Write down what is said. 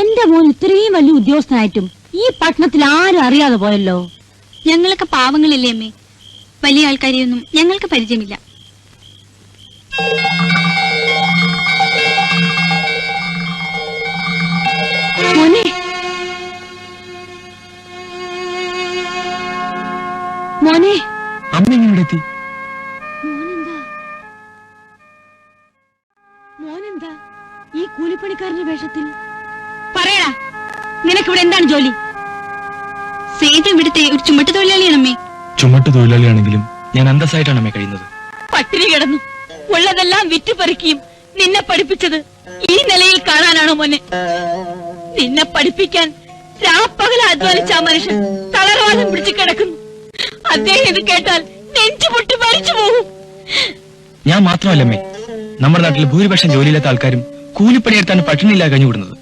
എന്റെ മോൻ ഇത്രയും വലിയ ഉദ്യോഗസ്ഥനായിട്ടും ഈ പട്ടണത്തിൽ ആരും അറിയാതെ പോയല്ലോ. ഞങ്ങളൊക്കെ പാവങ്ങളില്ലേ അമ്മേ, വലിയ ആൾക്കാരെയൊന്നും ഞങ്ങൾക്ക് പരിചയമില്ല. മോനെ, മോനെ, അമ്മ എങ്ങനെ എത്തി? മോനെന്താ ഈ കൂലിപ്പണിക്കാരന്റെ വേഷത്തിൽ? പറയടാ, നിനക്കിവിടെ എന്താണ് ജോലി? സേതു ഇവിടുത്തെ ഒരു ചുമട്ട് തൊഴിലാളിയാണമ്മേ. ചുമട്ട് തൊഴിലാളിയാണെങ്കിലും ഞാൻ അന്തസ്സായിട്ടാണ് അമ്മ കഴിയുന്നത്. പട്ടിണി കിടന്നു ഉള്ളതെല്ലാം വിറ്റുപറിക്കുകയും നിന്നെ പഠിപ്പിച്ചത് ഈ നിലയിൽ കാണാനാണോ മോനെ? നിന്നെ പഠിപ്പിക്കാൻ രാപ്പകല അധ്വാനിച്ച ആ മനുഷ്യൻ തളർവാദം പിടിച്ചു കിടക്കുന്നു. അദ്ദേഹം ഇത് കേട്ടാൽ നെഞ്ചു പൊട്ടി മരിച്ചു പോകും. ഞാൻ മാത്രമല്ലമ്മേ, നമ്മുടെ നാട്ടിൽ ഭൂരിപക്ഷം ജോലിയില്ലാത്ത ആൾക്കാരും കൂലിപ്പണിയെടുത്താണ് പട്ടിണിയില്ലാതെ കഴിഞ്ഞുകൂടുന്നത്.